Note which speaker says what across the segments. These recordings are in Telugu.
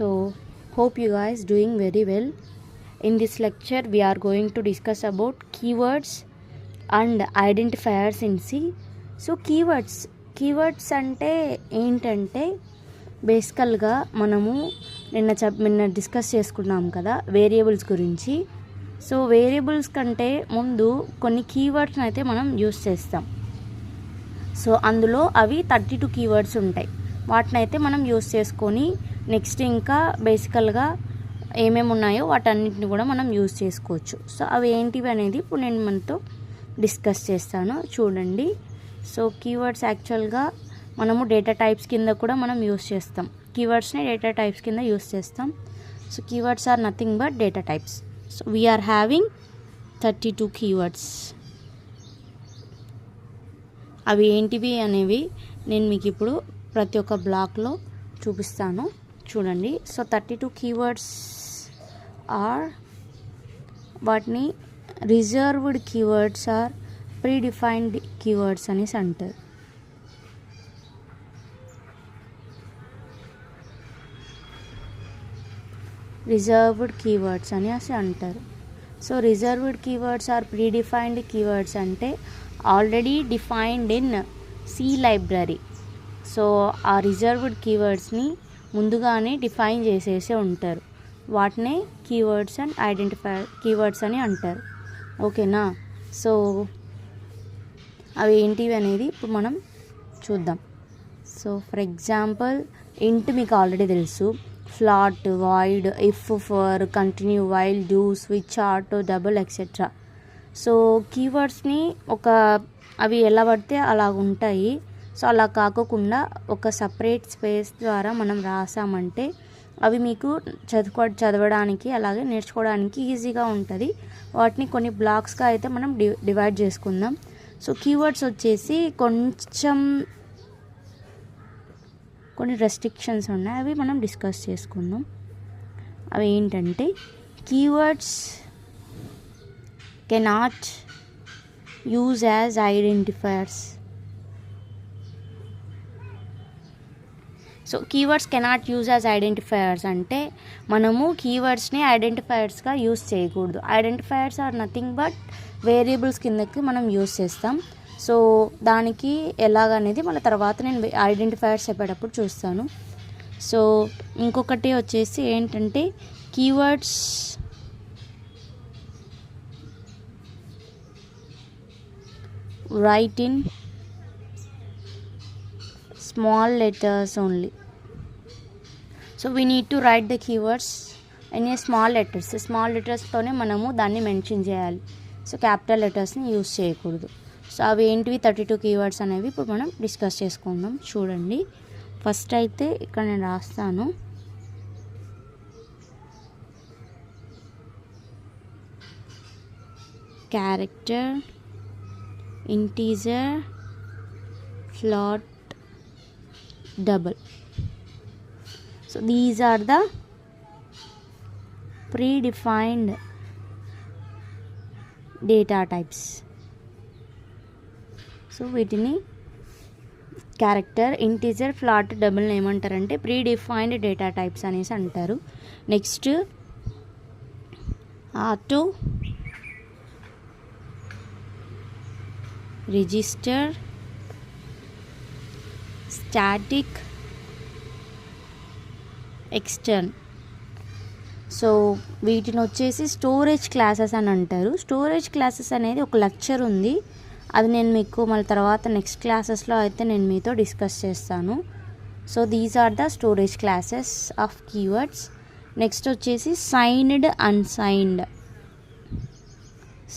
Speaker 1: So hope you guys doing very well. In this lecture we are going to discuss about keywords and identifiers in C. So keywords అంటే ఏంటంటే బేసికల్గా మనము నిన్న డిస్కస్ చేసుకున్నాం కదా వేరియబుల్స్ గురించి. సో వేరియబుల్స్ కంటే ముందు కొన్ని కీవర్డ్స్ని అయితే మనం యూస్ చేస్తాం. సో అందులో అవి 32 కీవర్డ్స్ ఉంటాయి. వాటిని అయితే మనం యూస్ చేసుకొని నెక్స్ట్ ఇంకా బేసికల్గా ఏమేమి ఉన్నాయో వాటన్నిటిని కూడా మనం యూస్ చేసుకోవచ్చు. సో అవి ఏంటివి అనేది ఇప్పుడు నేను మనతో డిస్కస్ చేస్తాను, చూడండి. సో కీవర్డ్స్ యాక్చువల్గా మనము డేటా టైప్స్ కింద కూడా మనం యూస్ చేస్తాం. కీవర్డ్స్ని డేటా టైప్స్ కింద యూస్ చేస్తాం. So keywords are nothing but data types. So we are having 32 keywords. అవి ఏంటివి అనేవి నేను మీకు ఇప్పుడు ప్రతి ఒక్క బ్లాక్లో చూపిస్తాను, చూడండి. సో 32 కీవర్డ్స్ ఆర్, వాటిని reserved keywords or predefined keywords అనేసి అంటారు. రిజర్వ్డ్ కీవర్డ్స్ అనేసి అంటారు. So reserved keywords or predefined keywords అంటే already defined in C library. So ఆ రిజర్వ్డ్ కీవర్డ్స్ని ముందుగానే డిఫైన్ చేసేసి ఉంటారు. వాటినే కీవర్డ్స్ అండ్ ఐడెంటిఫైర్ కీవర్డ్స్ అని అంటారు, ఓకేనా. సో అవి ఏంటివి అనేది ఇప్పుడు మనం చూద్దాం. సో ఫర్ ఎగ్జాంపుల్ ఇంట్ మీకు ఆల్రెడీ తెలుసు, float, void, if, for, continue, while, do, switch, auto, double etcetera. So కీవర్డ్స్ని అవి ఎలా పడితే అలా ఉంటాయి. సో అలా కాకుండా ఒక సపరేట్ స్పేస్ ద్వారా మనం రాసామంటే అవి మీకు చదవడానికి అలాగే నేర్చుకోవడానికి ఈజీగా ఉంటుంది. వాటిని కొన్ని బ్లాక్స్గా అయితే మనం డివైడ్ చేసుకుందాం. సో కీవర్డ్స్ వచ్చేసి కొన్ని రెస్ట్రిక్షన్స్ ఉన్నాయి, అవి మనం డిస్కస్ చేసుకుందాం. అవి ఏంటంటే keywords cannot use as identifiers. So keywords cannot use as identifiers అంటే మనము కీవర్డ్స్ని ఐడెంటిఫైయర్స్గా యూజ్ చేయకూడదు. Identifiers are nothing but variables కిందకి మనం యూజ్ చేస్తాం. సో దానికి ఎలాగనేది మళ్ళీ తర్వాత నేను ఐడెంటిఫైయర్స్ చెప్పేటప్పుడు చూస్తాను. సో ఇంకొకటి వచ్చేసి ఏంటంటే keywords write in small letters only. So we need to write the keywords in a small letters. Small లెటర్స్తోనే మనము దాన్ని మెన్షన్ చేయాలి. సో క్యాపిటల్ లెటర్స్ని యూజ్ చేయకూడదు. సో అవి ఏంటివి 32 కీవర్డ్స్ అనేవి ఇప్పుడు మనం డిస్కస్ చేసుకుందాం, చూడండి. ఫస్ట్ అయితే ఇక్కడ నేను రాస్తాను. Character, integer, float, double. So these are the predefined data types. So వీటిని క్యారెక్టర్, ఇంటీజర్, ఫ్లాట్, డబుల్ ఏమంటారంటే ప్రీడిఫైన్డ్ డేటా టైప్స్ అనేసి అంటారు. Next auto, register, static, extern. So వీటిని వచ్చేసి స్టోరేజ్ క్లాసెస్ అని అంటారు. స్టోరేజ్ క్లాసెస్ అనేది ఒక లెక్చర్ ఉంది, అది నేను మీకు మళ్ళీ తర్వాత నెక్స్ట్ క్లాసెస్లో అయితే నేను మీతో డిస్కస్ చేస్తాను. So these are the storage classes of keywords. Next వచ్చేసి signed, unsigned.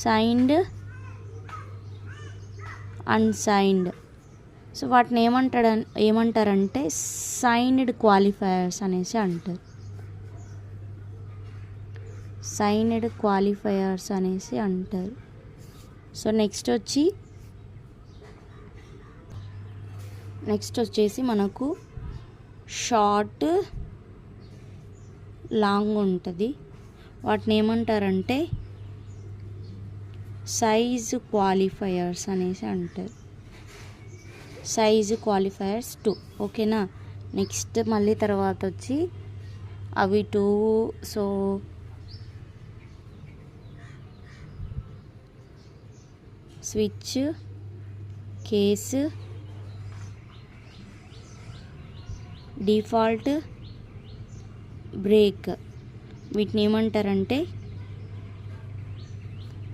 Speaker 1: Signed, unsigned. So వాటిని ఏమంటారంటే సైన్డ్ క్వాలిఫైయర్స్ అనేసి అంటారు. సైన్డ్ క్వాలిఫైయర్స్ అనేసి అంటారు. సో నెక్స్ట్ వచ్చేసి మనకు షార్ట్, లాంగ్ ఉంటుంది. వాటిని ఏమంటారంటే సైజు క్వాలిఫైయర్స్ అనేసి అంటారు. సైజు క్వాలిఫైయర్స్ 2, ఓకేనా. నెక్స్ట్ మళ్ళీ తర్వాత వచ్చి అవి 2. So switch, case, default, break, వీటిని ఏమంటారంటే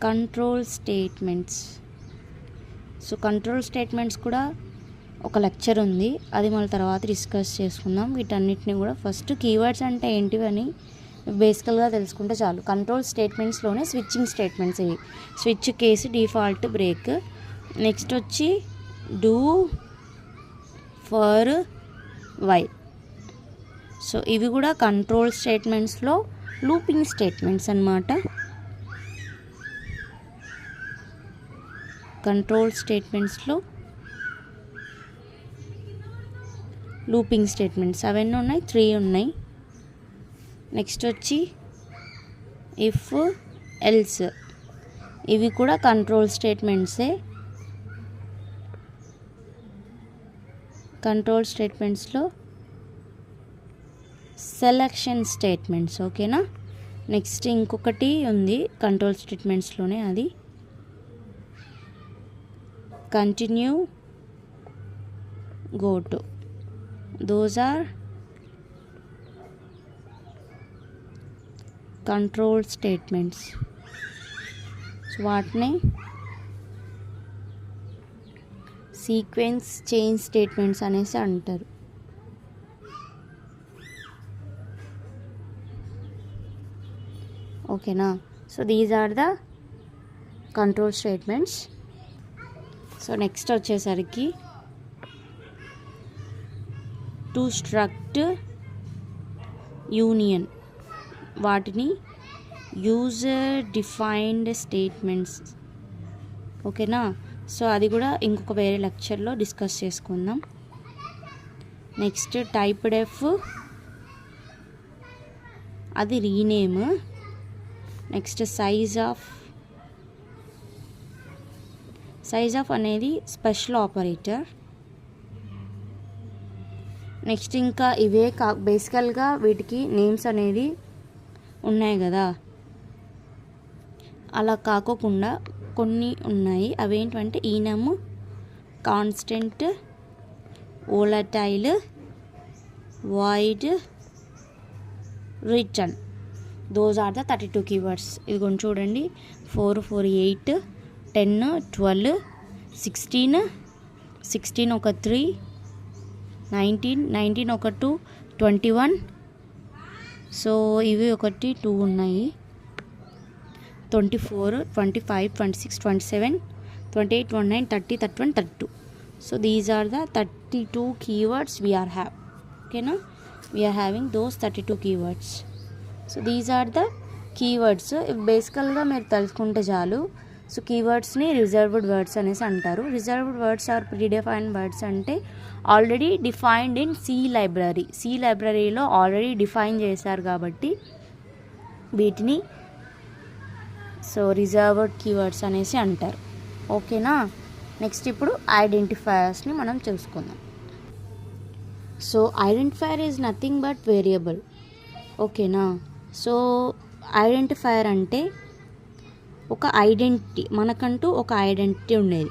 Speaker 1: control statements. So control statements కూడా ఒక లెక్చర్ ఉంది, అది మన తర్వాత డిస్కస్ చేసుకుందాం. వీటన్నిటిని కూడా ఫస్ట్ కీవర్డ్స్ అంటే ఏంటివని బేసికల్గా తెలుసుకుంటే చాలు. కంట్రోల్ స్టేట్మెంట్స్లోనే స్విచ్చింగ్ స్టేట్మెంట్స్ ఇవి, switch, case, default, break. Next వచ్చి డూ, ఫర్, వైల్. సో ఇవి కూడా కంట్రోల్ స్టేట్మెంట్స్లో లూపింగ్ స్టేట్మెంట్స్ అన్నమాట. కంట్రోల్ స్టేట్మెంట్స్లో లూపింగ్ స్టేట్మెంట్స్ అవన్నీ ఉన్నాయి, 3 ఉన్నాయి. నెక్స్ట్ వచ్చి ఇఫ్, ఎల్స్, ఇవి కూడా కంట్రోల్ స్టేట్మెంట్సే. కంట్రోల్ స్టేట్మెంట్స్లో సెలక్షన్ స్టేట్మెంట్స్. ఓకేనా. నెక్స్ట్ ఇంకొకటి ఉంది కంట్రోల్ స్టేట్మెంట్స్లోనే, అది continue, go to. Those are control statements. So వాటిని సీక్వెన్స్ చేంజ్ స్టేట్మెంట్స్ అనేసి అంటారు. ఓకేనా. So these are the control statements. So next వచ్చేసరికి టు స్ట్రక్ట్ యూనియన్, వాటిని యూజర్ డిఫైన్డ్ స్టేట్మెంట్స్. ఓకేనా. సో అది కూడా ఇంకొక వేరే లెక్చర్లో డిస్కస్ చేసుకుందాం. నెక్స్ట్ టైప్ డెఫ్, అది రీనేమ్. నెక్స్ట్ సైజ్ ఆఫ్ అనేది స్పెషల్ ఆపరేటర్. నెక్స్ట్ ఇంకా ఇవే బేసికల్గా వీటికి నేమ్స్ అనేది ఉన్నాయి కదా, అలా కాకోకుండా కొన్ని ఉన్నాయి. అవేంటంటే enum, constant, volatile, void, return. Those are the 32 keywords. ఇది కొంచెం చూడండి, 4, 4, 8, 10, 12, 16 ఒక 3, 19 ఒక 2, 21. సో ఇవి ఒకటి 2 ఉన్నాయి, 24, 25, 26, 27, 28, 29, 30, 31, 32. So these are the 32 keywords we are have. Okay na, we are having those 32 keywords. So these are the keywords. బేసికల్గా మీరు తెలుసుకుంటే చాలు. సో కీవర్డ్స్ని రిజర్వ్డ్ వర్డ్స్ అనేసి అంటారు. Reserved words or predefined words అంటే already defined in C library. C లైబ్రరీలో ఆల్రెడీ డిఫైన్ చేశారు కాబట్టి వీటిని సో రిజర్వ్డ్ కీవర్డ్స్ అనేసి అంటారు. ఓకేనా. నెక్స్ట్ ఇప్పుడు ఐడెంటిఫైయర్స్ని మనం చూసుకుందాం. So identifier is nothing but variable. ఓకేనా. సో ఐడెంటిఫైయర్ అంటే ఒక ఐడెంటిటీ, మనకంటూ ఒక ఐడెంటిటీ ఉండేది.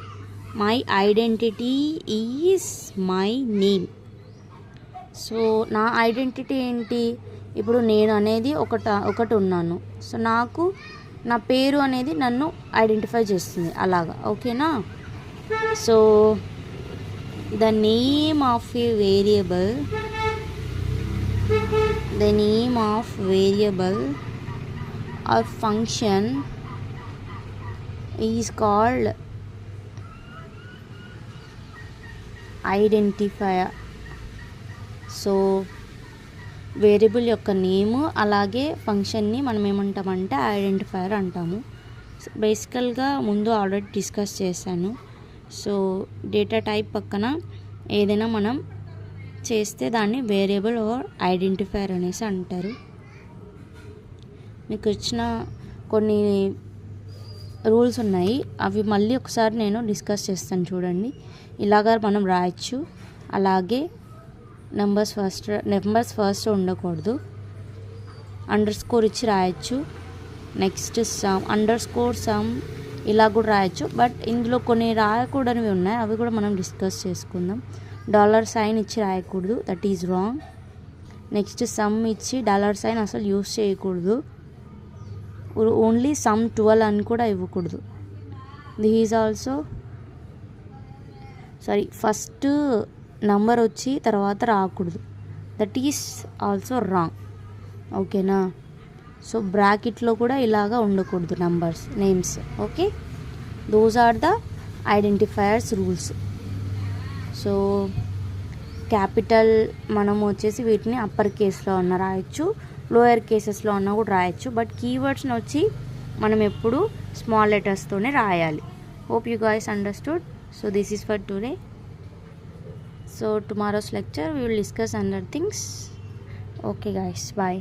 Speaker 1: My identity is my name. So నా ఐడెంటిటీ ఏంటి, ఇప్పుడు నేను అనేది ఒకటి ఉన్నాను. సో నాకు నా పేరు అనేది నన్ను ఐడెంటిఫై చేస్తుంది అలాగా. ఓకేనా. So the name of A variable, the name of variable or function is called identifier. So variable యొక్క నేము అలాగే ఫంక్షన్ని మనం ఏమంటామంటే ఐడెంటిఫైయర్ అంటాము. బేసికల్గా ముందు ఆల్రెడీ డిస్కస్ చేశాను. సో డేటా టైప్ పక్కన ఏదైనా మనం చేస్తే దాన్ని వేరియబుల్ ఆర్ ఐడెంటిఫైయర్ అనేసి అంటారు. మీకు వచ్చిన కొన్ని రూల్స్ ఉన్నాయి, అవి మళ్ళీ ఒకసారి నేను డిస్కస్ చేస్తాను చూడండి. ఇలాగా మనం రాయొచ్చు. అలాగే నెంబర్స్ ఫస్ట్ ఉండకూడదు. అండర్ స్కోర్ ఇచ్చి రాయొచ్చు. Next some under score some ఇలా కూడా రాయొచ్చు. బట్ ఇందులో కొన్ని రాయకూడనివి ఉన్నాయి, అవి కూడా మనం డిస్కస్ చేసుకుందాం. డాలర్ సైన్ ఇచ్చి రాయకూడదు, that is wrong. Next sum ఇచ్చి డాలర్ సైన్ అసలు యూస్ చేయకూడదు. ఓన్లీ సమ్ 12 అని కూడా ఇవ్వకూడదు. This is also first number వచ్చి తర్వాత రాకూడదు, దట్ ఈస్ ఆల్సో రాంగ్. ఓకేనా? సో బ్రాకెట్లో కూడా ఇలాగా ఉండకూడదు numbers names. Okay, those are the identifiers rules. So capital మనం వచ్చేసి వీటిని అప్పర్ కేస్లో ఉన్న రాయొచ్చు, లోయర్ కేసెస్లో ఉన్న కూడా రాయొచ్చు. బట్ కీవర్డ్స్ని వచ్చి మనం ఎప్పుడు స్మాల్ లెటర్స్తోనే రాయాలి. Hope you guys understood. So this is for today. So tomorrow's lecture we will discuss other things. Okay guys, bye.